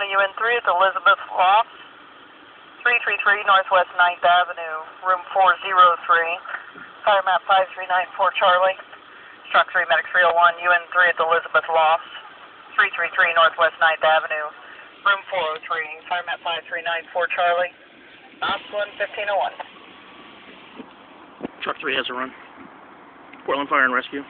County UN3 at Elizabeth Loft, 333 Northwest 9th Avenue, room 403. Fire map 5394 Charlie. Struck 3 Medic 301 UN3 at Elizabeth Loft, 333 Northwest 9th Avenue, room 403. Fire map 5394 Charlie. Ops 1501. Truck 3 has a run. Portland Fire and Rescue.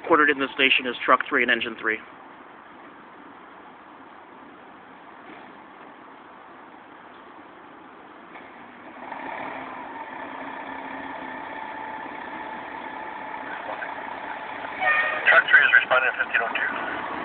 Quartered in the station is Truck 3 and Engine 3. Truck 3 is responding at 1502.